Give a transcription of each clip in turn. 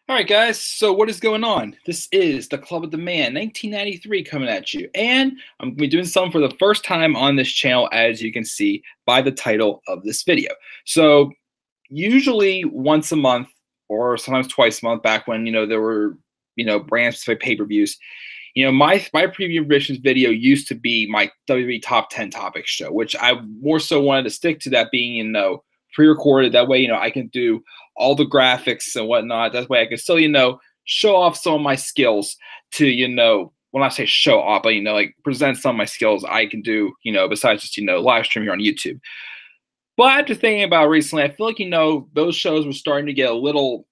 All right, guys. So what is going on? This is the Club of the Man, 1993, coming at you, and I'm going to be doing something for the first time on this channel, as you can see by the title of this video. So usually once a month, or sometimes twice a month, back when there were brand specific pay-per-views. My preview predictions video used to be my WWE Top 10 Topics show, which I more so wanted to stick to that being pre-recorded. That way, I can do all the graphics and whatnot. That way I can still, show off some of my skills to, when I say show off, but, like present some of my skills I can do, besides just, live stream here on YouTube. But after thinking about it recently, I feel like, those shows were starting to get a little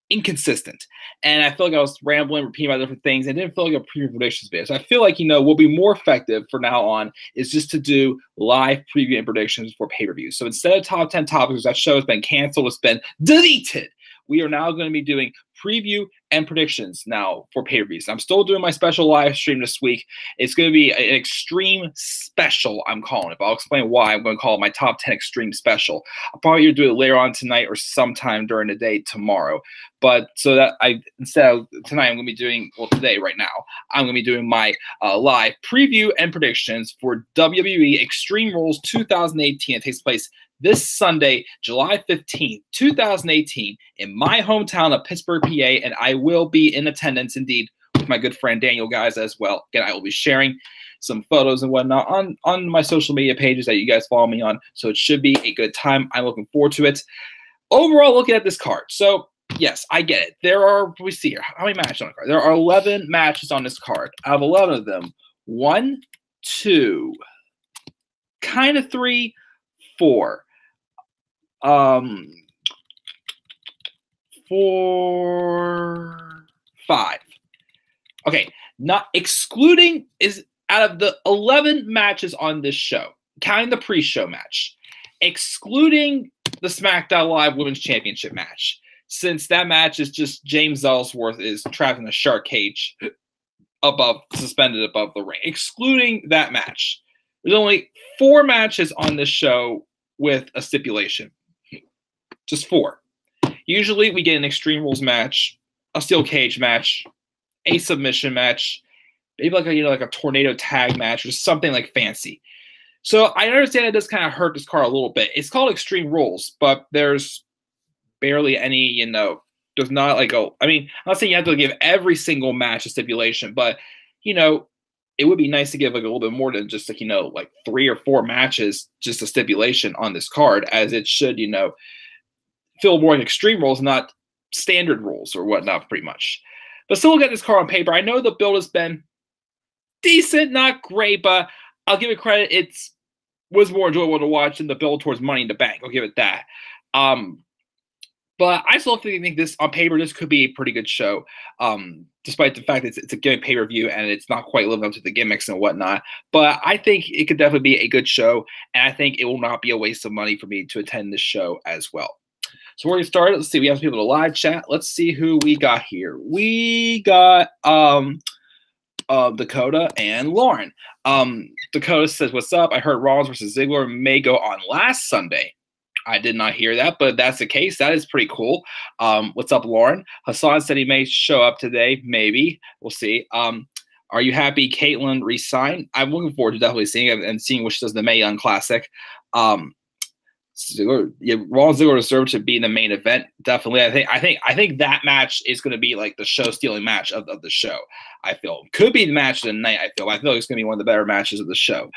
inconsistent. And I feel like I was rambling, repeating about different things. I didn't feel like a preview predictions video. So I feel like, what will be more effective for now on is just to do live preview and predictions for pay-per-views. So instead of top 10 topics, that show has been canceled, it's been deleted. We are now going to be doing preview and predictions now for pay-per-views. I'm still doing my special live stream this week. It's going to be an extreme special, I'm calling it. But I'll explain why I'm going to call it my top 10 extreme special. I'll probably do it later on tonight or sometime during the day tomorrow. But so that instead of tonight, I'm going to be doing, well, today, right now, I'm going to be doing my live preview and predictions for WWE Extreme Rules 2018. It takes place this Sunday, July 15th, 2018, in my hometown of Pittsburgh, PA, and I will be in attendance, indeed, with my good friend Daniel Guys as well. Again, I will be sharing some photos and whatnot on my social media pages that you guys follow me on, so it should be a good time. I'm looking forward to it. Overall, looking at this card, so yes, I get it. There are, we see here, how many matches on the card? There are 11 matches on this card. Out of 11 of them, 1, 2, kind of 3, 4. 4, 5. Okay, not excluding is out of the 11 matches on this show, counting the pre-show match, excluding the SmackDown Live Women's Championship match, since that match is just James Ellsworth is trapped in a shark cage suspended above the ring. Excluding that match, there's only 4 matches on this show with a stipulation. Just 4. Usually we get an Extreme Rules match, a steel cage match, a submission match, maybe like a tornado tag match or something like fancy. So I understand it does kind of hurt this card a little bit. It's called Extreme Rules, but there's barely any, there's not like I'm not saying you have to give every single match a stipulation, but it would be nice to give like a little bit more than just like 3 or 4 matches, just a stipulation on this card, as it should, feel more like Extreme Rules, not standard rules or whatnot, pretty much. But still, look at this card on paper. I know the build has been decent, not great, but I'll give it credit. It was more enjoyable to watch than the build towards Money in the Bank. I'll give it that. But I still think this, on paper, this could be a pretty good show, despite the fact that it's a gimmick pay-per-view and it's not quite living up to the gimmicks and whatnot. But I think it could definitely be a good show, and I think it will not be a waste of money for me to attend this show as well. So we're going to start. Let's see. We have some people to live chat. Let's see who we got here. We got Dakota and Lauren. Dakota says, "What's up? I heard Rollins versus Ziggler may go on last Sunday. I did not hear that, but if that's the case, that is pretty cool. What's up, Lauren?" Hassan said he may show up today. Maybe. We'll see. Are you happy Caitlyn re-signed? I'm looking forward to definitely seeing it and seeing what she does in the Mae Young Classic. Ziggler, yeah, Rollins Ziggler deserved to be in the main event. Definitely. I think that match is going to be like the show-stealing match of the show. I feel could be the match of the night. I feel like it's going to be one of the better matches of the show.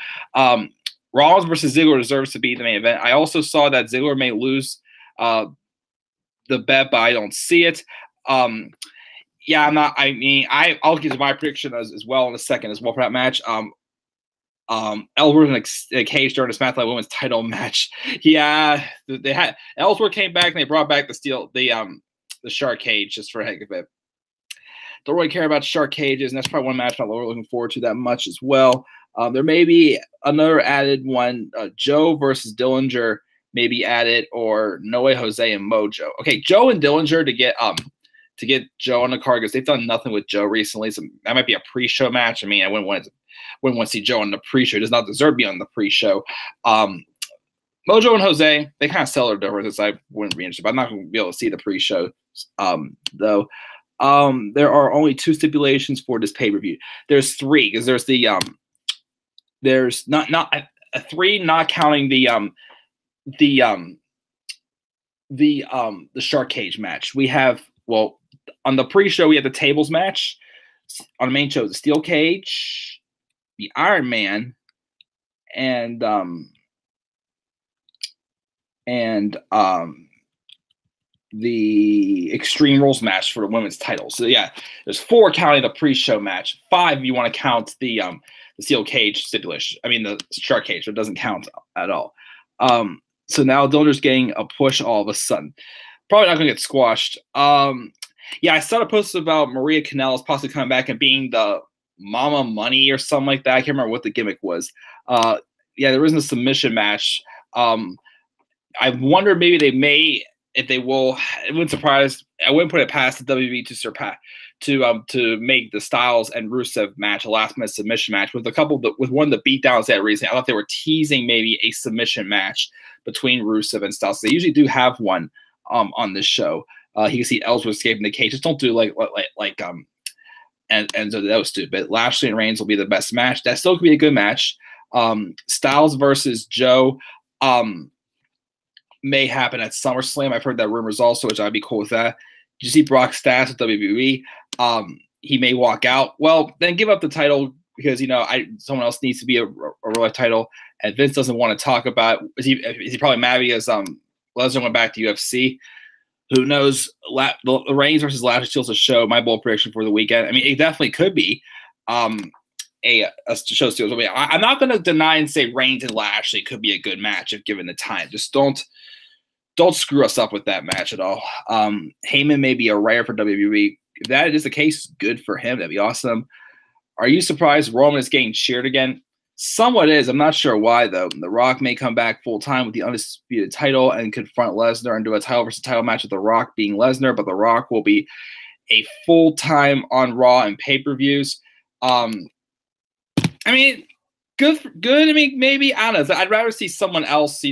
Rollins versus Ziggler deserves to be the main event. I also saw that Ziggler may lose the bet, but I don't see it. Yeah, I'm not. I'll give my prediction as well in a second as well for that match. Ellsworth in a cage during the SmackDown Women's title match. Yeah, they had Ellsworth came back and they brought back the shark cage just for the heck of it. Don't really care about shark cages, and that's probably one match I'm not looking forward to that much as well. There may be another added one, Joe versus Dillinger may be added, or Noe, Jose, and Mojo. Okay, Joe and Dillinger to get Joe on the card, because they've done nothing with Joe recently. So that might be a pre-show match. I wouldn't want to see Joe on the pre-show. He does not deserve to be on the pre-show. Mojo and Jose, they kind of sell their differences. I wouldn't be interested, but I'm not going to be able to see the pre-show, though. There are only 2 stipulations for this pay-per-view. There's 3 because there's the there's not a 3, not counting the shark cage match. We have, well, on the pre-show we have the tables match. On the main show, the steel cage, the Iron Man, and the Extreme Rules match for the women's title. So yeah, there's 4 counting the pre-show match. 5 if you want to count the steel cage stipulation. I mean the shark cage, so it doesn't count at all. So now Diller's getting a push all of a sudden. Probably not gonna get squashed. Yeah, I saw a post about Maria Kanellis possibly coming back and being the Mama Money or something like that. I can't remember what the gimmick was. Yeah, there isn't a submission match. I wonder maybe they may, if they will. It wouldn't surprise. I wouldn't put it past the WWE to surpass to make the Styles and Rusev match a last minute submission match with with one of the beatdowns that recently. I thought they were teasing maybe a submission match between Rusev and Styles. They usually do have one on this show. You can see Ellsworth escaping the cage. Just don't do and so that was stupid. Lashley and Reigns will be the best match. That still could be a good match. Styles versus Joe may happen at SummerSlam. I've heard that rumors also, which I'd be cool with that. Did you see Brock stats with WWE? He may walk out. Well, then give up the title because someone else needs to be a real title, and Vince doesn't want to talk about. Is he probably mad because Lesnar went back to UFC? Who knows? The Reigns versus Lashley steals a show. My bold prediction for the weekend. I mean, it definitely could be a show steals. I'm not going to deny and say Reigns and Lashley could be a good match if given the time. Just don't screw us up with that match at all. Heyman may be a rare for WWE. If that is the case, good for him. That'd be awesome. Are you surprised Roman is getting cheered again? Somewhat is. I'm not sure why, though. The Rock may come back full-time with the undisputed title and confront Lesnar and do a title versus title match with The Rock being Lesnar, but The Rock will be a full-time on Raw and pay-per-views. I mean, good. I mean, maybe, I don't know. I'd rather see someone else,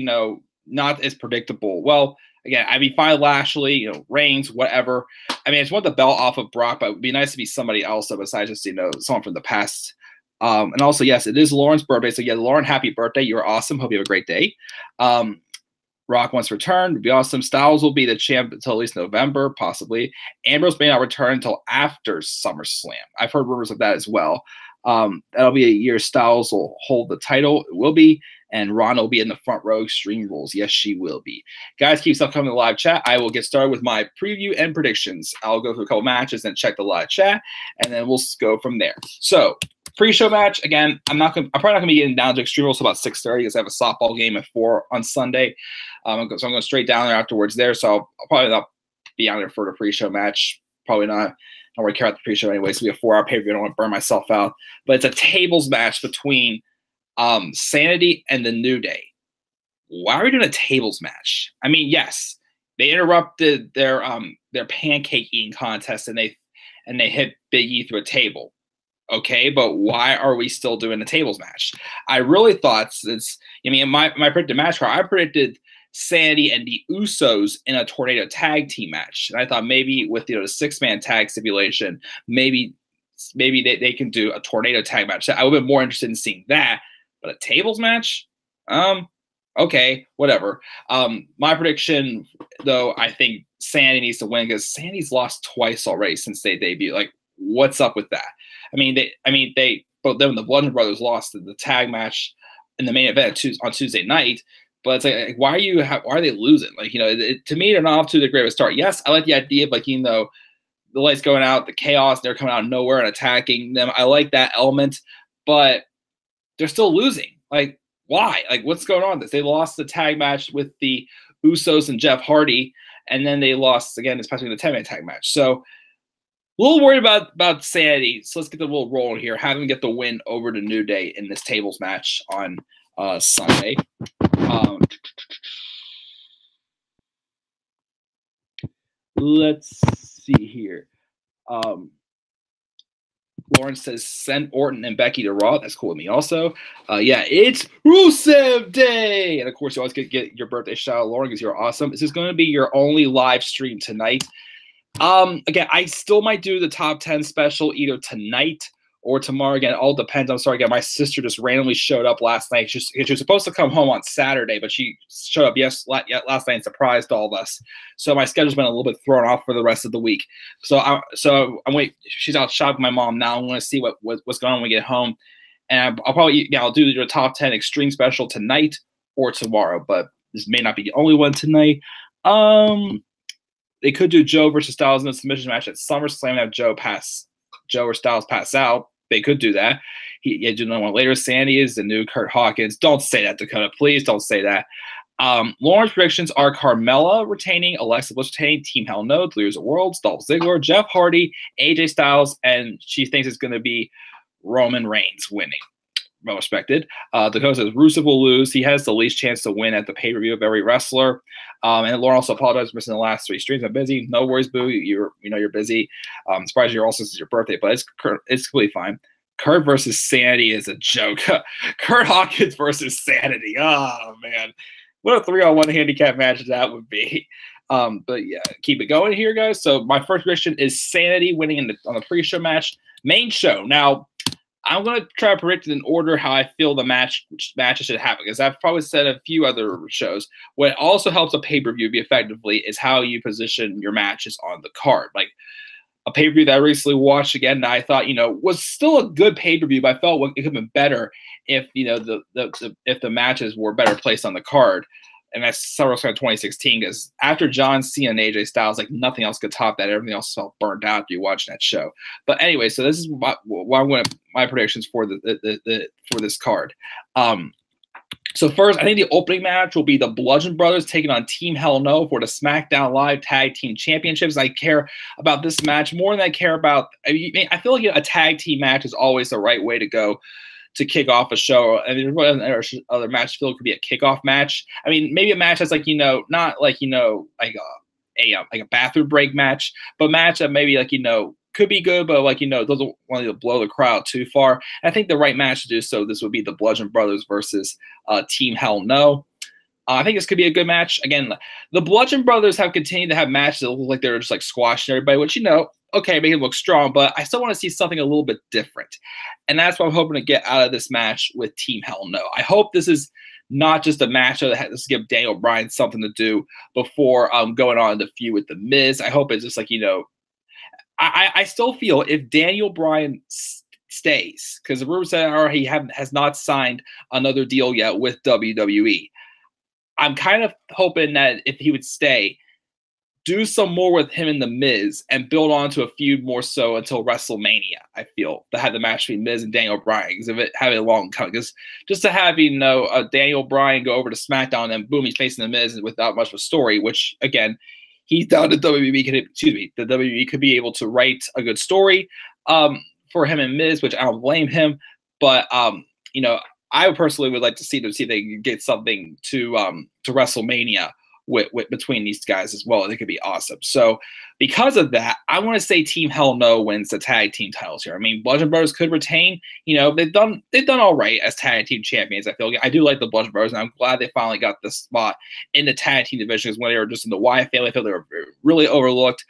not as predictable. Well, again, I'd be fine Lashley, Reigns, whatever. I mean, I just want the belt off of Brock, but it would be nice to be somebody else besides just, someone from the past. And also, yes, it is Lauren's birthday. So, yeah, Lauren, happy birthday. You're awesome. Hope you have a great day. Rock wants to return. It'd be awesome. Styles will be the champ until at least November, possibly. Ambrose may not return until after SummerSlam. I've heard rumors of that as well. That'll be a year Styles will hold the title. It will be. And Ron will be in the front row. Extreme Rules. Yes, she will be. Guys, keep stuff coming to the live chat. I will get started with my preview and predictions. I'll go through a couple matches and check the live chat, and then we'll go from there. So, pre-show match, again, I'm probably not going to be getting down to Extreme Rules until about 6:30 because I have a softball game at 4 on Sunday. So I'm going straight down there afterwards there. So I'll probably not be on there for the pre-show match. Probably not. I don't really care about the pre-show anyway. It's going to be a 4-hour pay-per-view. I don't want to burn myself out. But it's a tables match between Sanity and the New Day. Why are we doing a tables match? I mean, yes, they interrupted their pancake eating contest and they hit Big E through a table. Okay, but why are we still doing a tables match? I really thought my predicted match card, I predicted Sanity and the Usos in a tornado tag team match. And I thought maybe with the 6-man tag stipulation, maybe they can do a tornado tag match. I would have been more interested in seeing that. But a tables match? Okay, whatever. My prediction, though, I think Sanity needs to win because Sanity's lost twice already since they debuted. Like, what's up with that? They both them and the Bludgeon Brothers lost the tag match in the main event on Tuesday night. But it's like why are they losing? Like, to me, they're not off to the greatest start. Yes, I like the idea of the lights going out, the chaos, they're coming out of nowhere and attacking them. I like that element, but they're still losing. Like, why? Like, what's going on? They lost the tag match with the Usos and Jeff Hardy, and then they lost again, especially in the 10-man tag match. So, a little worried about Sanity. So let's get the little rolling here. Have them get the win over the New Day in this tables match on Sunday. Let's see here. Lawrence says send Orton and Becky to Raw. That's cool with me also. Yeah, it's Rusev Day. And of course, you always get your birthday shout out, Lauren, because you're awesome. This is going to be your only live stream tonight. Again, I still might do the top 10 special either tonight or tomorrow. Again, it all depends. I'm sorry, again, my sister just randomly showed up last night. She was supposed to come home on Saturday, but she showed up last night and surprised all of us. So my schedule's been a little bit thrown off for the rest of the week. So I'm waiting. She's out shopping with my mom now. I'm going to see what's going on when we get home. And I'll probably, I'll do your top 10 extreme special tonight or tomorrow, but this may not be the only one tonight. They could do Joe versus Styles in a submission match at SummerSlam and have Joe or Styles pass out. They could do that. You do another one later. Sandy is the new Kurt Hawkins. Don't say that, Dakota. Please don't say that. Lauren's predictions are Carmella retaining, Alexa Bliss retaining, Team Hell No, Leaders of Worlds, Dolph Ziggler, Jeff Hardy, AJ Styles, and she thinks it's going to be Roman Reigns winning. Well respected. Dakota says Rusev will lose. He has the least chance to win at the pay-per-view of every wrestler. And Lauren also apologized for missing the last 3 streams. I'm busy. No worries, boo. You're busy. I'm surprised you're also, this is your birthday, but it's completely fine. Kurt versus Sanity is a joke. Kurt Hawkins versus Sanity. Oh man, what a 3-on-1 handicap match that would be. But yeah, keep it going here, guys. So my first prediction is Sanity winning on the pre-show match, main show. Now, I'm going to try to predict in order how I feel the matches should happen, because I've probably said a few other shows. What also helps a pay-per-view be effectively is how you position your matches on the card. Like a pay-per-view that I recently watched again that I thought, was still a good pay-per-view, but I felt it could have been better if, if the matches were better placed on the card. And that's SummerSlam 2016, because after John Cena and AJ Styles, like nothing else could top that. Everything else felt burned out after you watching that show. But anyway, so this is my predictions for for this card. So first, I think the opening match will be the Bludgeon Brothers taking on Team Hell No for the SmackDown Live Tag Team Championships. I care about this match more than I care about. I feel like a tag team match is always the right way to go to kick off a show. I mean, there's other match feel it could be a kickoff match. I mean, maybe a match that's like, not like, like a bathroom break match, but a match that maybe like, could be good, but like, doesn't want to blow the crowd too far. And I think the right match to do so, this would be the Bludgeon Brothers versus Team Hell No. I think this could be a good match. Again, the Bludgeon Brothers have continued to have matches that look like they're just like squashing everybody, which, okay, make it look strong, but I still want to see something a little bit different. And that's what I'm hoping to get out of this match with Team Hell No. I hope this is not just a match that has to give Daniel Bryan something to do before going on the feud with The Miz. I hope it's just like, I still feel if Daniel Bryan stays, because the rumors are he has not signed another deal yet with WWE. I'm kind of hoping that if he would stay, do some more with him and The Miz and build on to a feud more so until WrestleMania, I feel, to have the match between Miz and Daniel Bryan, because of it having a long coming. Because just to have, Daniel Bryan go over to SmackDown and then boom, he's facing The Miz without much of a story, which, again, he's down to WWE. The WWE could be able to write a good story for him and Miz, which I don't blame him. But, I personally would like to see if they can get something to WrestleMania with between these guys as well. It could be awesome. So because of that, I want to say Team Hell No wins the tag team titles here. I mean, Bludgeon Brothers could retain. They've done all right as tag team champions. I feel I do like the Bludgeon Brothers, and I'm glad they finally got the spot in the tag team division, because when they were just in the Wyatt family, I feel they were really overlooked.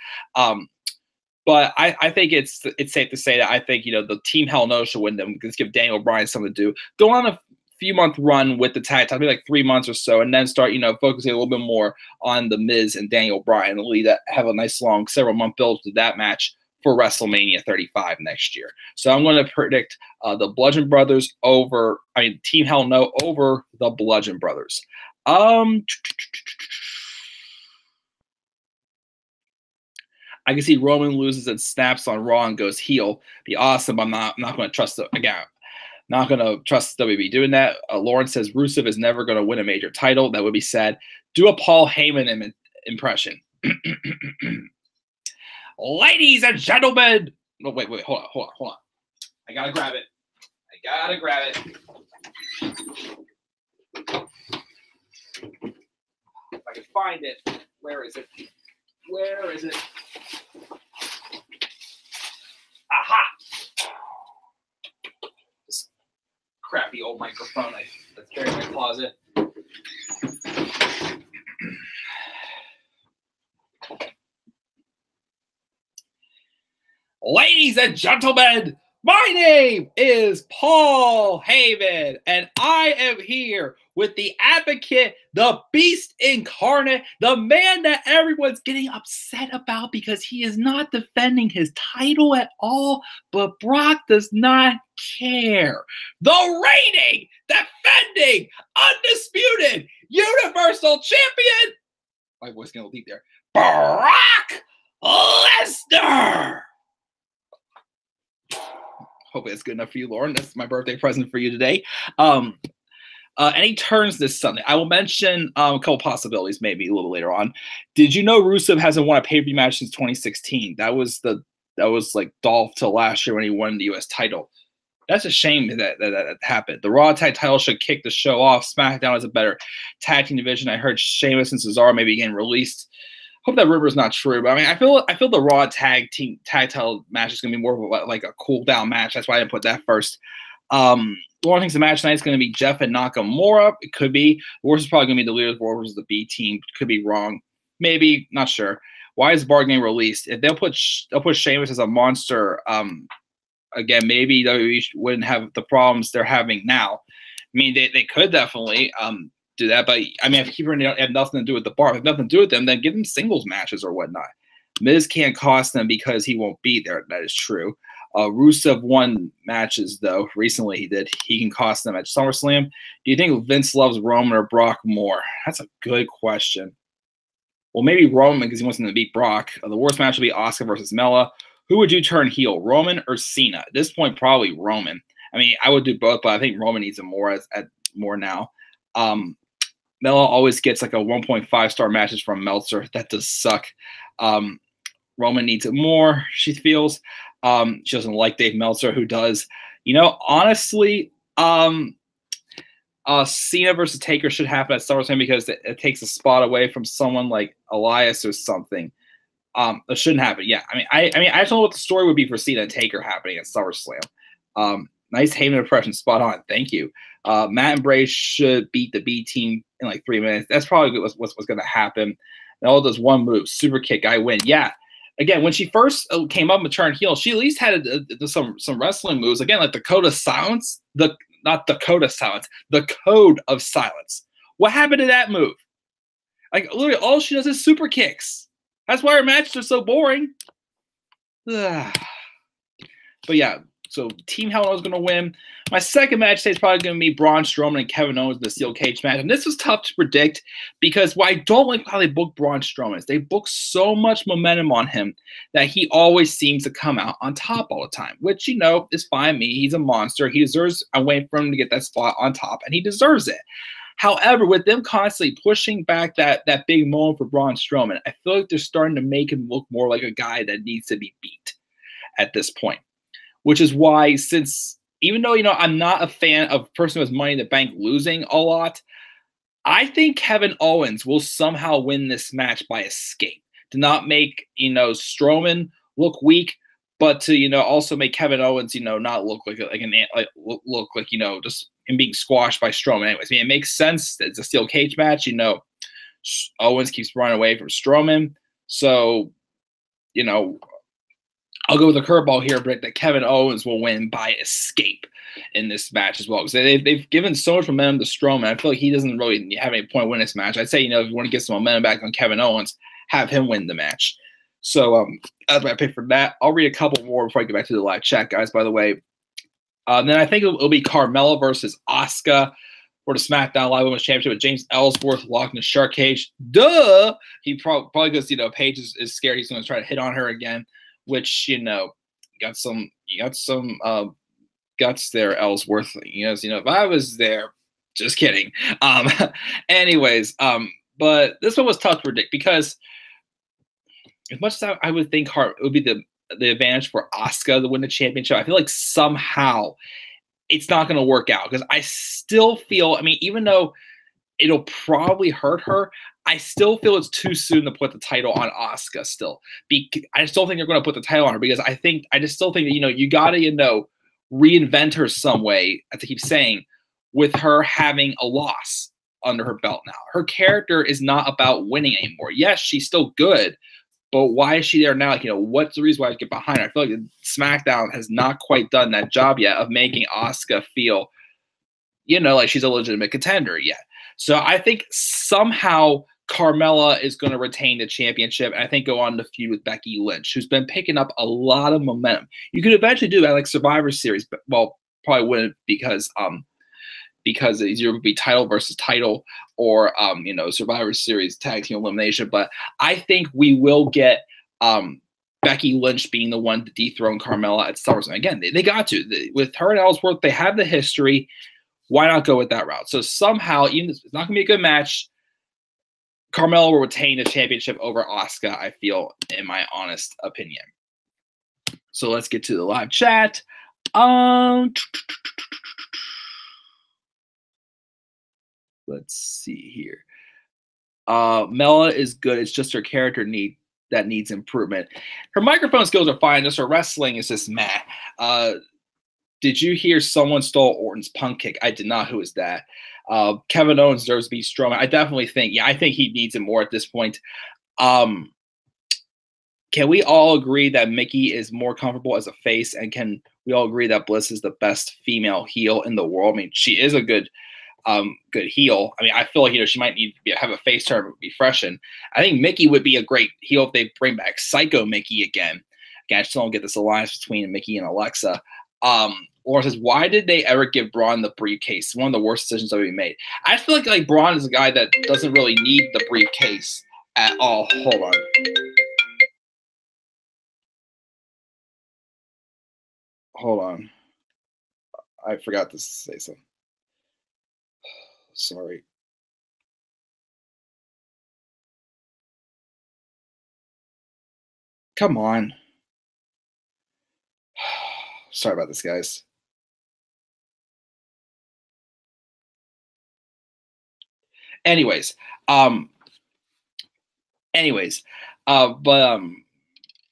But I think it's safe to say that I think, the Team Hell No should win them. Let's give Daniel Bryan something to do. Go on a few-month run with the tag title, maybe like 3 months or so, and then start, focusing a little bit more on The Miz and Daniel Bryan, and have a nice long several-month build to that match for WrestleMania 35 next year. So I'm going to predict the Bludgeon Brothers Team Hell No over the Bludgeon Brothers. I can see Roman loses and snaps on Raw and goes heel. Be awesome. I'm not going to trust not going to trust WWE doing that. Lauren says Rusev is never going to win a major title. That would be sad. Do a Paul Heyman impression. Ladies and gentlemen. No, wait. Hold on. I got to grab it. If I can find it. Where is it? Aha! crappy old microphone that's buried in my closet. Ladies and gentlemen, my name is Paul Heyman, and I am here with the advocate, the beast incarnate, the man that everyone's getting upset about because he is not defending his title at all, but Brock does not care. The reigning, defending, undisputed, universal champion, my voice getting a little deep there, Brock Lesnar. Hopefully that's good enough for you, Lauren. That's my birthday present for you today. And he turns this Sunday. I will mention a couple possibilities maybe a little later on. Did you know Rusev hasn't won a pay-per-view match since 2016? That was like Dolph till last year when he won the U.S. title. That's a shame that happened. The Raw tag title should kick the show off. SmackDown is a better tag team division. I heard Sheamus and Cesaro maybe getting released. Hope that rumor is not true, but I mean, I feel the Raw tag title match is going to be more of like a cool down match. That's why I didn't put that first. Lauren thinks the match tonight is going to be Jeff and Nakamura. It could be. Worse is probably going to be the Leaders War versus the B team. Could be wrong. Maybe, not sure. Why is Bar getting released? If they'll put Sheamus as a monster, again, maybe WWE wouldn't have the problems they're having now. I mean, they could definitely do that, but I mean, if people have nothing to do with the Bar, if nothing to do with them, then give them singles matches or whatnot. Miz can't cost them because he won't be there. That is true. Rusev won matches though recently. He did. He can cost them at SummerSlam. Do you think Vince loves Roman or Brock more? That's a good question. Well, maybe Roman because he wants him to beat Brock. The worst match will be Asuka versus Mella. Who would you turn heel, Roman or Cena? At this point, probably Roman. I mean, I would do both, but I think Roman needs him more now. Mella always gets like a 1.5-star matches from Meltzer. That does suck. Roman needs it more, she feels. She doesn't like Dave Meltzer, who does. You know, honestly, Cena versus Taker should happen at SummerSlam because it takes a spot away from someone like Elias or something. It shouldn't happen. Yeah, I mean, I just don't know what the story would be for Cena and Taker happening at SummerSlam. Nice Heyman impression, spot on. Thank you. Matt and Bray should beat the B team in like 3 minutes. That's probably what's going to happen. And all does one move, super kick, I win. Yeah. Again, when she first came up and turned heel, she at least had some wrestling moves. Again, like the code of silence, not the code of silence, the code of silence. What happened to that move? Like literally, all she does is super kicks. That's why her matches are so boring. But yeah. So Team Hell No is going to win. My second match today is probably going to be Braun Strowman and Kevin Owens in the steel cage match. And this was tough to predict because what I don't like how they book Braun Strowman is they book so much momentum on him that he always seems to come out on top all the time, which, you know, is fine. He's a monster. He deserves a way for him to get that spot on top, and he deserves it. However, with them constantly pushing back that big moment for Braun Strowman, I feel like they're starting to make him look more like a guy that needs to be beat at this point. Which is why, since even though, you know, I'm not a fan of a person who has Money in the Bank losing a lot, I think Kevin Owens will somehow win this match by escape. To not make, you know, Strowman look weak, but to, you know, also make Kevin Owens, you know, not look look like, you know, just him being squashed by Strowman. Anyways, I mean, it makes sense. It's a steel cage match. You know, Owens keeps running away from Strowman. So, you know, I'll go with a curveball here, Brick, that Kevin Owens will win by escape in this match as well. Because they've given so much momentum to Strowman. I feel like he doesn't really have any point winning this match. I'd say, you know, if you want to get some momentum back on Kevin Owens, have him win the match. So that's my pick for that. I'll read a couple more before I get back to the live chat, guys, by the way. Then I think it'll be Carmella versus Asuka for the SmackDown Live Women's Championship with James Ellsworth locked in the shark cage. Duh! He probably because, you know, Paige is scared he's going to try to hit on her again. Which, you know, you got some guts there, Ellsworth. You know, if I was there, just kidding. Anyways, but this one was tough to predict because as much as I would think it would be the advantage for Asuka to win the championship, I feel like somehow it's not going to work out because I still feel, I mean, even though it'll probably hurt her, I still feel it's too soon to put the title on Asuka still. I just don't think they're going to put the title on her because I just still think that, you know, you got to, you know, reinvent her some way, as I keep saying, with her having a loss under her belt now. Her character is not about winning anymore. Yes, she's still good, but why is she there now? Like, what's the reason why I get behind her? I feel like SmackDown has not quite done that job yet of making Asuka feel, like she's a legitimate contender yet. So I think somehow Carmella is going to retain the championship, and I think go on to feud with Becky Lynch, who's been picking up a lot of momentum. You could eventually do that like Survivor Series, but probably wouldn't because it's either would be title versus title or Survivor Series tag team elimination. But I think we will get Becky Lynch being the one to dethrone Carmella at SummerSlam. Again, they got to. With her and Ellsworth, they have the history. Why not go with that route? So somehow, even if it's not going to be a good match, Carmella will retain the championship over Asuka, I feel, in my honest opinion. So let's get to the live chat. Let's see here. Mella is good. It's just her character that needs improvement. Her microphone skills are fine. Just her wrestling is just meh. Did you hear someone stole Orton's punk kick? I did not. Who is that? Kevin Owens deserves to be Strowman. I definitely think, I think he needs it more at this point. Can we all agree that Mickey is more comfortable as a face? And can we all agree that Bliss is the best female heel in the world? I mean, she is a good heel. I mean, I feel like, she might need to have a face turn, be freshened. I think Mickey would be a great heel if they bring back Psycho Mickey again. Again, I still don't get this alliance between Mickey and Alexa. Laura says, why did they ever give Braun the briefcase? One of the worst decisions that we made. I feel like Braun is a guy that doesn't really need the briefcase at all. Hold on. Hold on. I forgot to say something. Sorry. Come on. Sorry about this, guys. Anyways, but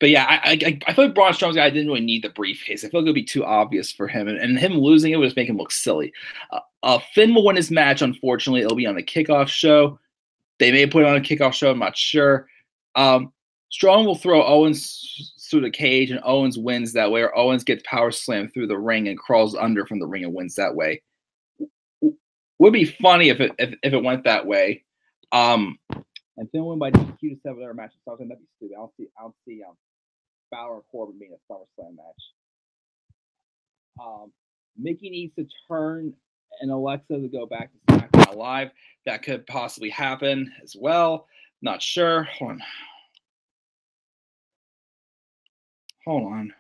yeah, I feel like Braun Strowman's guy didn't really need the briefcase. I feel like it would be too obvious for him, and him losing it would just make him look silly. Finn will win his match. Unfortunately, it'll be on the kickoff show. They may put it on a kickoff show. I'm not sure. Strowman will throw Owens through the cage, and Owens wins that way, or Owens gets power slammed through the ring and crawls under from the ring and wins that way. Would be funny if it went that way. And Finn win by DQ to 7 other matches. So that'd be stupid. I don't see Balor and Corbin being a SummerSlam match. Mickey needs to turn and Alexa to go back to SmackDown Live. That could possibly happen as well. Not sure. Hold on.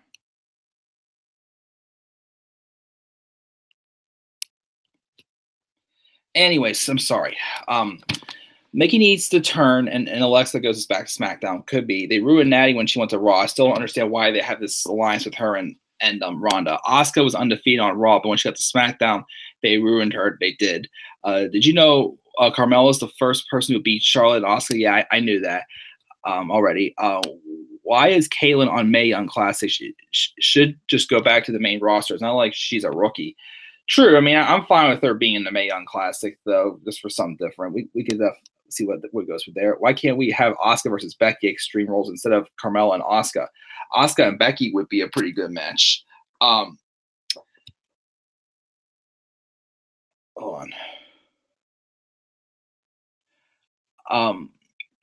Anyways, I'm sorry. Mickey needs to turn, and Alexa goes back to SmackDown. Could be. They ruined Natty when she went to Raw. I still don't understand why they have this alliance with her and Ronda. Asuka was undefeated on Raw, but when she got to SmackDown, they ruined her. They did. Did you know Carmella is the first person who beat Charlotte and Asuka? Yeah, I knew that already. Why is Kayla on Mae Young Classic? She should just go back to the main roster. It's not like she's a rookie. True. I mean, I'm fine with her being in the Mae Young Classic, though, just for something different. We could see what goes from there. Why can't we have Asuka versus Becky Extreme Rules instead of Carmella and Asuka? Asuka and Becky would be a pretty good match. Hold on.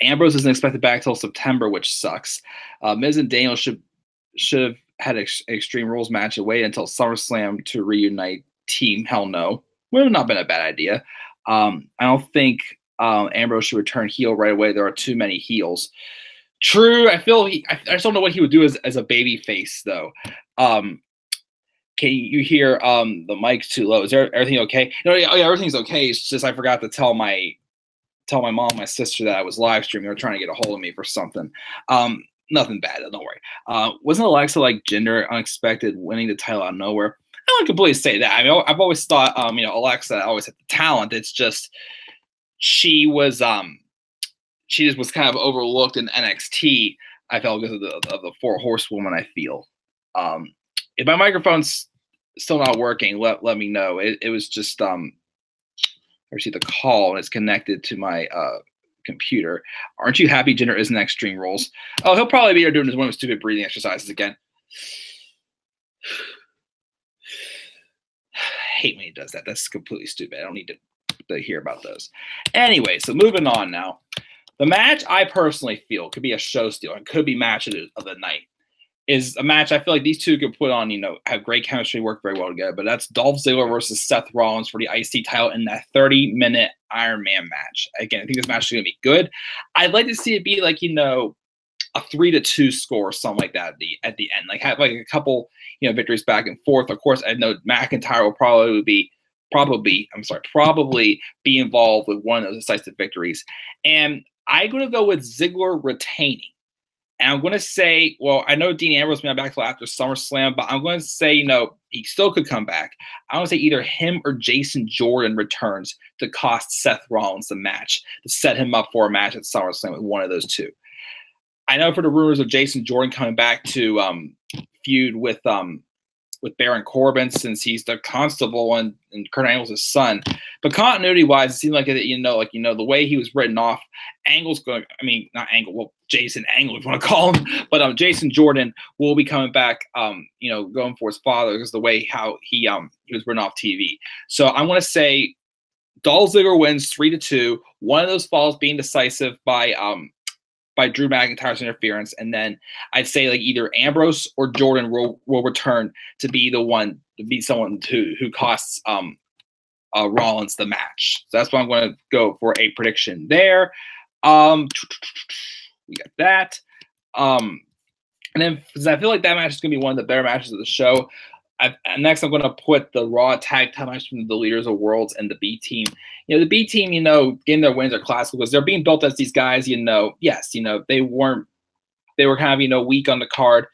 Ambrose isn't expected back till September, which sucks. Miz and Daniel should have had an Extreme Rules match and wait until SummerSlam to reunite team. Hell no. Would have not been a bad idea. I don't think Ambrose should return heel right away. There are too many heels. True. I feel I just don't know what he would do as a baby face, though. Can you hear the mic's too low? Is everything okay? No, yeah, everything's okay. It's just I forgot to tell my mom, my sister that I was live streaming. They were trying to get a hold of me for something. Nothing bad. Don't worry. Wasn't Alexa like Jinder unexpected winning the title out of nowhere? I don't completely say that. I mean, I've always thought, Alexa always had the talent. It's just she just was kind of overlooked in NXT. I felt because of the 4 horsewoman. I feel. If my microphone's still not working, let me know. It was just I received a call and it's connected to my computer. Aren't you happy Jinder isn't Extreme Rules? Oh, he'll probably be here doing one of his stupid breathing exercises again. I hate when he does that. That's completely stupid. I don't need to hear about those. Anyway, so moving on now. The match I personally feel could be a show stealer and could be match of the night is a match I feel like these two could put on, have great chemistry, work very well together. But that's Dolph Ziggler versus Seth Rollins for the IC title in that 30-minute Iron Man match. Again, I think this match is going to be good. I'd like to see it be like, a 3-2 score or something like that at the end. Like have like a couple, victories back and forth. Of course, I know McIntyre will probably be involved with one of those decisive victories. And I'm going to go with Ziggler retaining. And I'm going to say, well, I know Dean Ambrose may not back till after SummerSlam, but I'm going to say, he still could come back. I want to say either him or Jason Jordan returns to cost Seth Rollins the match, to set him up for a match at SummerSlam with one of those two. I know for the rumors of Jason Jordan coming back to feud with Baron Corbin, since he's the constable and Kurt Angle's son. But continuity-wise, it seemed like the way he was written off, Jason Angle, if you want to call him, but Jason Jordan will be coming back, going for his father, because the way how he was written off TV. So I'm going to say Dolph Ziggler wins 3-2. One of those falls being decisive by Drew McIntyre's interference, and then I'd say like either Ambrose or Jordan will return to be the one to be someone who costs Rollins the match. So that's what I'm going to go for a prediction there. We got that. And then because I feel like that match is going to be one of the better matches of the show. Next, I'm going to put the Raw tag team match from the Leaders of Worlds and the B team. The B team, getting their wins are classical because they're being built as these guys. Yes, they were kind of weak on the card,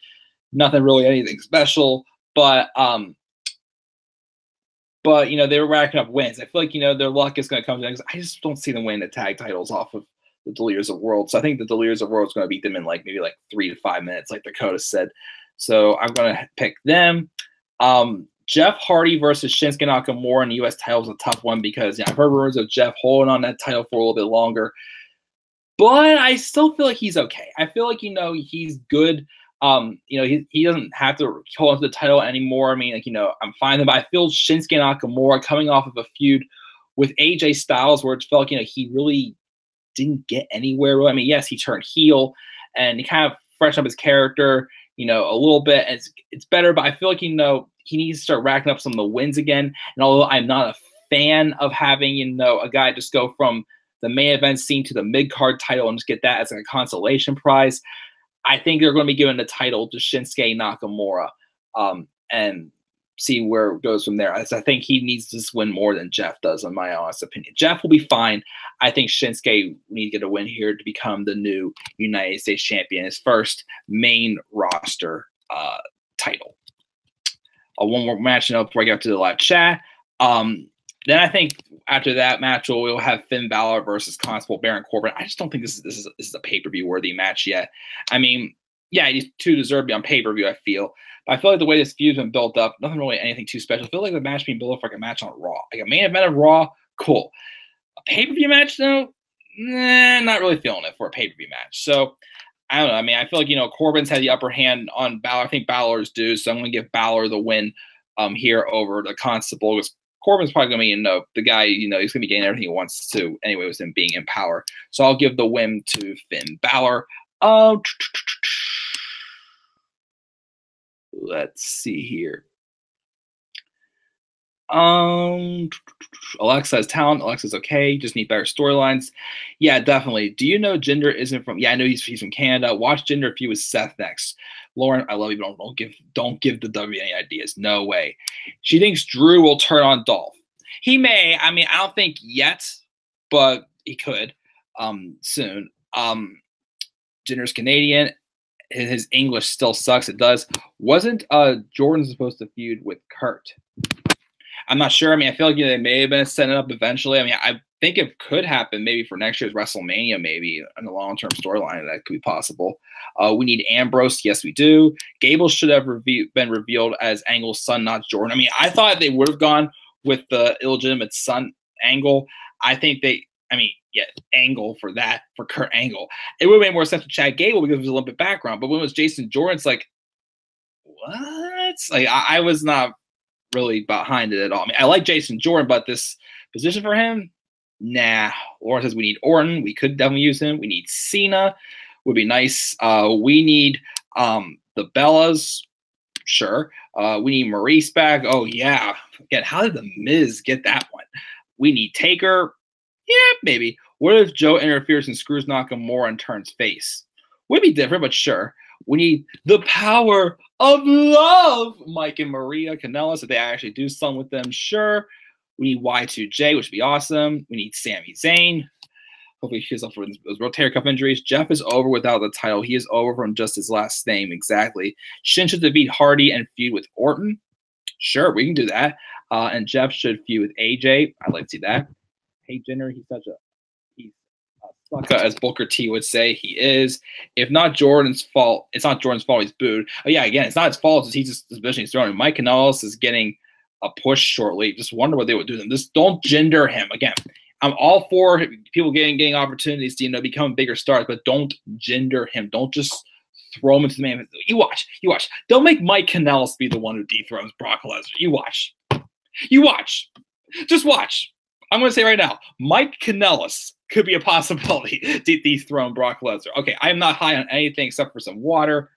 nothing really anything special, but they were racking up wins. I feel like their luck is going to come down because I just don't see them winning the tag titles off of the Leaders of Worlds. So I think that the Leaders of Worlds is going to beat them in maybe 3 to 5 minutes, like Dakota said. So I'm going to pick them. Jeff Hardy versus Shinsuke Nakamura in the U.S. title is a tough one because I've heard rumors of Jeff holding on that title for a little bit longer, but I still feel like he's okay. I feel like he's good. He doesn't have to hold on to the title anymore. I mean, I'm fine, but I feel Shinsuke Nakamura coming off of a feud with AJ Styles where it felt like he really didn't get anywhere. I mean, yes, he turned heel and he kind of freshened up his character, a little bit. And it's better, but I feel like, he needs to start racking up some of the wins again. And although I'm not a fan of having, a guy just go from the main event scene to the mid-card title and just get that as a consolation prize, I think they're going to be giving the title to Shinsuke Nakamura and see where it goes from there. I think he needs to win more than Jeff does, in my honest opinion. Jeff will be fine. I think Shinsuke needs to get a win here to become the new United States champion, his first main roster title. One more match before I get up to the live chat. Then I think after that match, we'll have Finn Balor versus Constable Baron Corbin. I just don't think this is a pay-per-view worthy match yet. I mean, yeah, these two deserve to be on pay-per-view, I feel. But I feel like the way this feud's been built up, nothing really anything too special. I feel like the match being built up like a match on Raw. Like a main event of Raw, cool. A pay-per-view match, though, not really feeling it for a pay-per-view match. So, I don't know. I mean, I feel like, Corbin's had the upper hand on Balor. I think Balor's due, so I'm going to give Balor the win here over the Constable, because Corbin's probably going to be, the guy, he's going to be getting everything he wants to anyway with him being in power. So I'll give the win to Finn Balor. Let's see here. Alexa's talent. Alexa's okay. Just need better storylines. Yeah, definitely. Do you know Jinder isn't from? Yeah, I know he's from Canada. Watch Jinder feud with Seth next. Lauren, I love you, but don't give the W any ideas. No way. She thinks Drew will turn on Dolph. He may. I mean, I don't think yet, but he could soon. Jinder's Canadian. His English still sucks. It does. Wasn't Jordan supposed to feud with Kurt? I'm not sure. I mean, I feel like they may have been setting it up eventually. I mean, I think it could happen maybe for next year's WrestleMania, maybe in the long-term storyline that could be possible. We need Ambrose. Yes, we do. Gable should have been revealed as Angle's son, not Jordan. I mean, I thought they would have gone with the illegitimate son angle. I think yeah, Angle for that, for Kurt Angle. It would have made more sense to Chad Gable because of his Olympic background. But when it was Jason Jordan, it's like, what? Like, I was not really behind it at all. I mean, I like Jason Jordan, but this position for him, nah. Lauren says we need Orton. We could definitely use him. We need Cena. Would be nice. We need the Bellas. Sure. We need Maurice back. Oh, yeah. Again, how did The Miz get that one? We need Taker. Yeah, maybe. What if Joe interferes and screws Nakamura and turns face? Would be different, but sure. We need the power of love, Mike and Maria Kanellis. If they actually do something with them, sure. We need Y2J, which would be awesome. We need Sami Zayn. Hopefully he heals up for those rotator cuff injuries. Jeff is over without the title. He is over from just his last name, exactly. Shin should defeat Hardy and feud with Orton. Sure, we can do that. And Jeff should feud with AJ. I'd like to see that. Hey, Jenner, he's a sucker, as Booker T would say. He is. If not Jordan's fault, it's not Jordan's fault he's booed. Oh, yeah, again, it's not his fault. He's just the position he's throwing. Mike Kanellis is getting a push shortly. Just wonder what they would do to them. Just don't gender him. Again, I'm all for people getting opportunities to, become bigger stars, but don't gender him. Don't just throw him into the main. You watch. Don't make Mike Kanellis be the one who dethrones Brock Lesnar. You watch. Just watch. I'm going to say right now, Mike Kanellis could be a possibility to dethrone Brock Lesnar. Okay, I am not high on anything except for some water.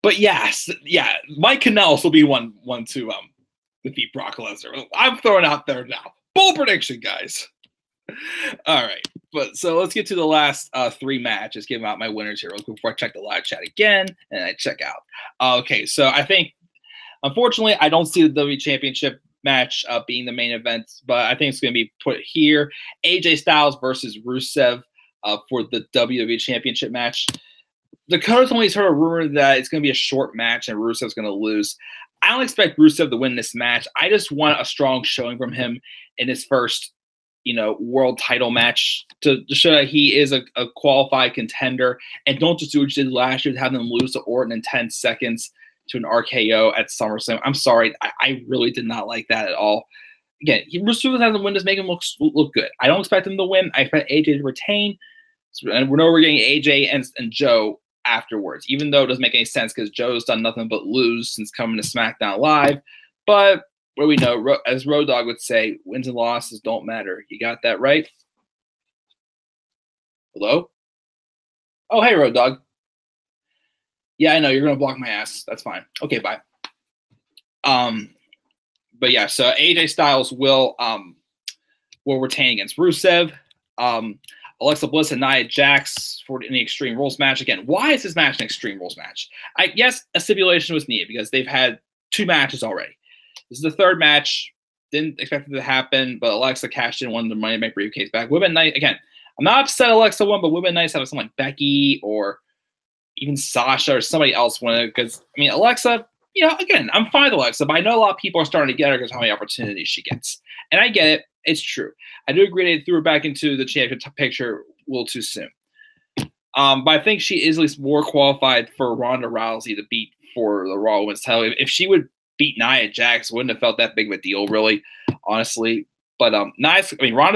But yes, yeah, Mike Kanellis will be one to defeat Brock Lesnar. I'm throwing out there now. Bold prediction, guys. All right, but so let's get to the last three matches. Give out my winners here real quick before I check the live chat again and I check out. Okay, so I think, unfortunately, I don't see the WWE Championship match being the main event, but I think it's going to be put here. AJ Styles versus Rusev for the WWE Championship match. Dakota's only heard a rumor that it's going to be a short match and Rusev's going to lose. I don't expect Rusev to win this match. I just want a strong showing from him in his first, world title match to show that he is a qualified contender, and don't just do what you did last year, having them lose to Orton in 10 seconds to an RKO at SummerSlam. I'm sorry. I really did not like that at all. Again, Rusev has to win to make him look good. I don't expect him to win. I expect AJ to retain. And we know we're getting AJ and Joe afterwards, even though it doesn't make any sense because Joe's done nothing but lose since coming to SmackDown Live. But what we know, as Road Dogg would say, wins and losses don't matter. You got that right? Hello? Oh, hey, Road Dogg. Yeah, I know. You're going to block my ass. That's fine. Okay, bye. But yeah, so AJ Styles will retain against Rusev. Alexa Bliss and Nia Jax for the Extreme Rules match. Again, why is this match an Extreme Rules match? Yes, a stipulation was needed because they've had 2 matches already. This is the 3rd match. Didn't expect it to happen, but Alexa cashed in, won the Money Bank briefcase back. Women Night, again, I'm not upset Alexa won, but Women Nights have someone like Becky or even Sasha or somebody else win it because, Alexa, again, I'm fine with Alexa, but I know a lot of people are starting to get her because of how many opportunities she gets. And I get it. It's true. I do agree they threw her back into the championship picture a little too soon. But I think she is at least more qualified for Ronda Rousey to beat for the Raw Women's title. If she would beat Nia Jax, wouldn't have felt that big of a deal, really, honestly. But Ronda's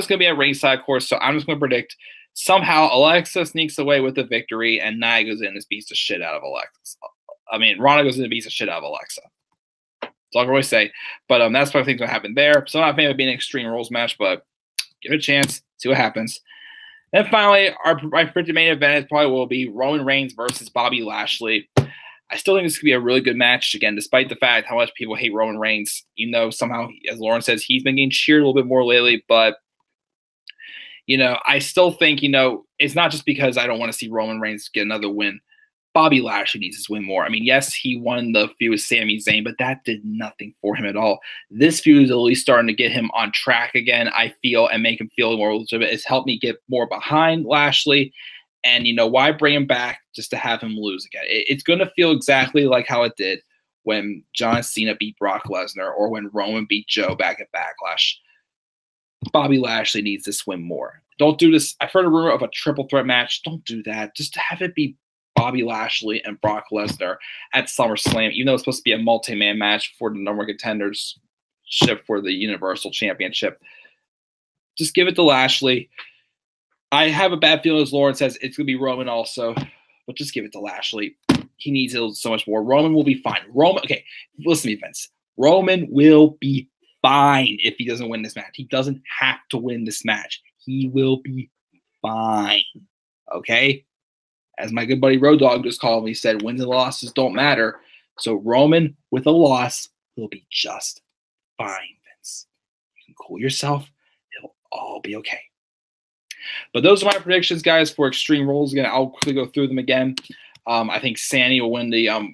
going to be at ringside, of course, so I'm just going to predict somehow Alexa sneaks away with the victory and Nia goes in and beats the shit out of Alexa. Ronda goes in and beats the shit out of Alexa. That's all I can always say. But that's what I think is going to happen there. So I'm not a fan of being an Extreme Rules match, but give it a chance, see what happens. Then finally, our predicted main event probably will be Roman Reigns versus Bobby Lashley. I still think this could be a really good match, again, despite the fact how much people hate Roman Reigns. Somehow, as Lauren says, he's been getting cheered a little bit more lately. But, I still think, it's not just because I don't want to see Roman Reigns get another win. Bobby Lashley needs to win more. Yes, he won the feud with Sami Zayn, but that did nothing for him at all. This feud is at least starting to get him on track again, I feel, and make him feel more legitimate. It's helped me get more behind Lashley. And, why bring him back just to have him lose again? It's going to feel exactly like how it did when John Cena beat Brock Lesnar or when Roman beat Joe back at Backlash. Bobby Lashley needs to win more. Don't do this. I've heard a rumor of a triple threat match. Don't do that. Just have it be Bobby Lashley and Brock Lesnar at SummerSlam, even though it's supposed to be a multi-man match for the number one contenders ship for the Universal Championship. Just give it to Lashley. I have a bad feeling, as Lauren says, it's going to be Roman also, but just give it to Lashley. He needs it so much more. Roman will be fine. Okay, listen to me, Vince. Roman will be fine if he doesn't win this match. He doesn't have to win this match. He will be fine. Okay? As my good buddy Road Dogg just called me, he said, wins and losses don't matter. So Roman with a loss will be just fine, Vince. You can cool yourself. It'll all be okay. But those are my predictions, guys, for Extreme Rules. Again, I'll quickly go through them again. I think Sandy will win the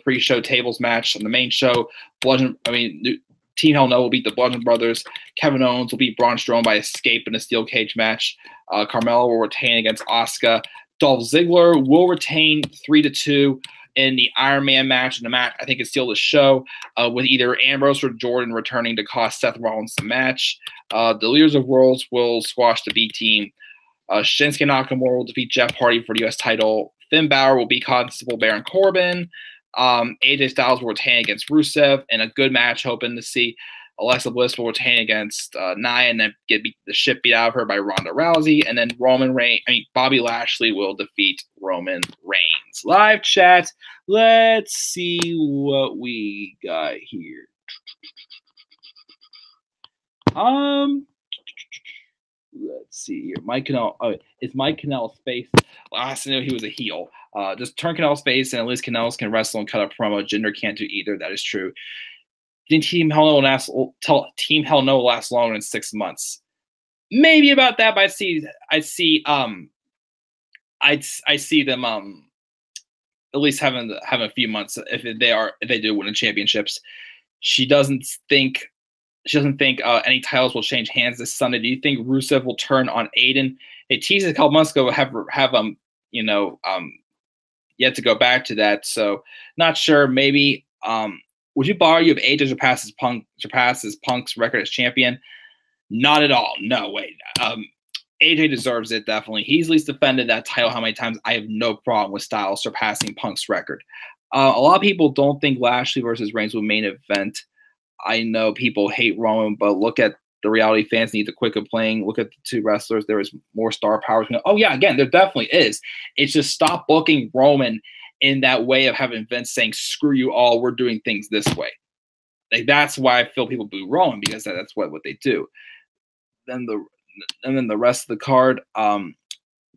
pre-show tables match on the main show. Team Hell No will beat the Bludgeon Brothers. Kevin Owens will beat Braun Strowman by escape in a steel cage match. Carmella will retain against Asuka. Dolph Ziggler will retain 3-2 in the Iron Man match. And the match, I think, is still the show, with either Ambrose or Jordan returning to cost Seth Rollins the match. The Leaders of Worlds will squash the B team. Shinsuke Nakamura will defeat Jeff Hardy for the U.S. title. Finn Balor will beat Constable Baron Corbin. AJ Styles will retain against Rusev in a good match, hoping to see Alexa Bliss will retain against Nia and then get the shit beat out of her by Ronda Rousey. And then Bobby Lashley will defeat Roman Reigns. Live chat. Let's see what we got here. Let's see here. Mike Kanell. Oh, is Mike Kanell's face? Last I know he was a heel. Just turn Kanell's face, and at least Kanell's can wrestle and cut a promo. Jinder can't do either. That is true. Think Team Hell No will last longer than 6 months? Maybe about that, but I see them at least having a few months if they do win the championships. She doesn't think any titles will change hands this Sunday. Do you think Rusev will turn on Aiden? It teased a couple months ago have yet to go back to that. So not sure. Maybe would you bother you if AJ surpasses Punk's record as champion? Not at all. No way. AJ deserves it, definitely. He's at least defended that title how many times. I have no problem with Styles surpassing Punk's record. A lot of people don't think Lashley versus Reigns will main event. I know people hate Roman, but look at the reality fans need to quit complaining. Look at the two wrestlers. There is more star power. Oh, yeah, again, there definitely is. It's just stop booking Roman in that way of having Vince saying, screw you all, we're doing things this way. Like, that's why I feel people boo Roman, because that's what they do. Then the rest of the card, I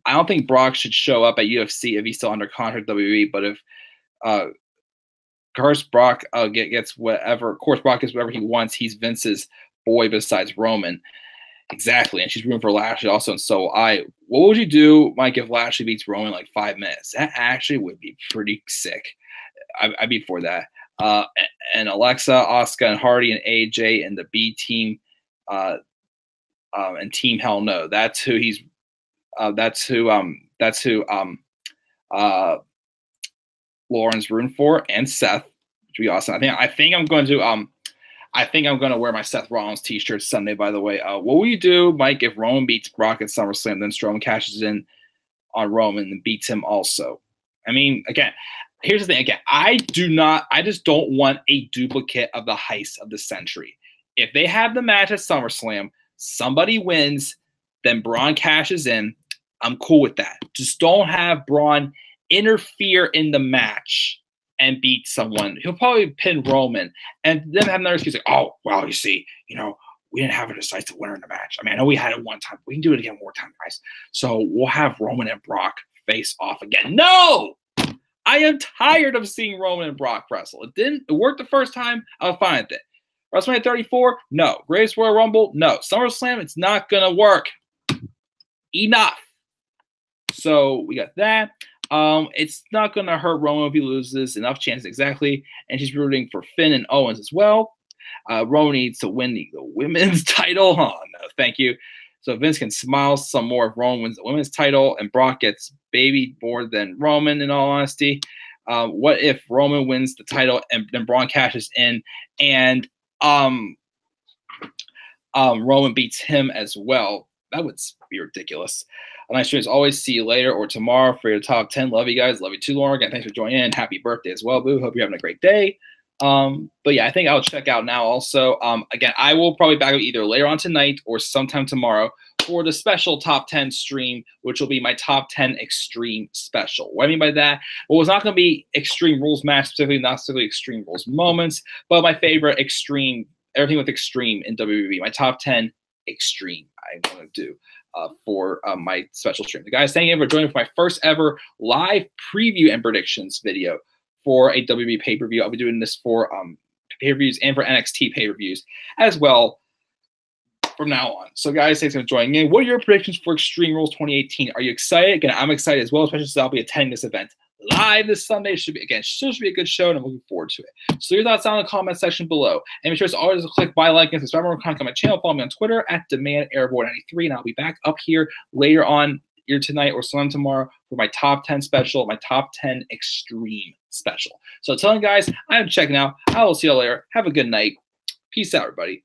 don't think Brock should show up at UFC if he's still under contract with WWE, but if Brock gets whatever, of course Brock gets whatever he wants, he's Vince's boy besides Roman. Exactly, and she's rooting for Lashley also, and so what would you do, Mike, if Lashley beats Roman in like 5 minutes? That actually would be pretty sick. I'd be for that. And Alexa, Asuka, and Hardy, and AJ, and the B team, and Team Hell No. That's who Lauren's rooting for, and Seth, which would be awesome. I think I'm going to wear my Seth Rollins t-shirt Sunday, by the way. What will you do, Mike, if Roman beats Brock at SummerSlam, then Strowman cashes in on Roman and beats him also? I mean, again, here's the thing. Again, I just don't want a duplicate of the heist of the century. If they have the match at SummerSlam, somebody wins, then Braun cashes in, I'm cool with that. Just don't have Braun interfere in the match and beat someone. He'll probably pin Roman, and then have another excuse like, oh, well, you see, we didn't have a decisive winner in the match. I mean, I know we had it one time. We can do it again more time, guys. So we'll have Roman and Brock face off again. No! I am tired of seeing Roman and Brock wrestle. It worked the first time. I was fine with it. WrestleMania 34? No. Greatest Royal Rumble? No. SummerSlam? It's not going to work. Enough. So we got that. It's not going to hurt Roman if he loses. Enough chances, exactly. And she's rooting for Finn and Owens as well. Roman needs to win the women's title. Oh, no, thank you. So Vince can smile some more if Roman wins the women's title and Brock gets baby more than Roman, in all honesty. What if Roman wins the title and then Braun cashes in and Roman beats him as well? That would be ridiculous. Nice streams. Always see you later or tomorrow for your top 10. Love you guys. Love you too, Lauren. Again, thanks for joining in. Happy birthday as well, Boo. Hope you're having a great day. But yeah, I think I'll check out now also. Again, I will probably back up either later on tonight or sometime tomorrow for the special top 10 stream, which will be my top 10 extreme special. What I mean by that, well, it's not going to be Extreme Rules match, specifically, not specifically Extreme Rules moments, but my favorite extreme, everything with extreme in WWE, my top 10 extreme I'm going to do for my special stream. Guys, thank you for joining for my first ever live preview and predictions video for a WWE pay-per-view. I'll be doing this for pay-per-views and for NXT pay-per-views as well from now on. So guys, thanks for joining in. What are your predictions for Extreme Rules 2018? Are you excited? Again, I'm excited as well, especially since I'll be attending this event live this Sunday. Should be, again, still should be a good show, and I'm looking forward to it. So your thoughts down in the comment section below. And make sure to always click buy, like, and subscribe more content on my channel. Follow me on Twitter at DemandAirboy93, and I'll be back up here later on here tonight or sometime tomorrow for my top 10 special, my top 10 extreme special. So telling guys, I'm checking out. I will see you later. Have a good night. Peace out, everybody.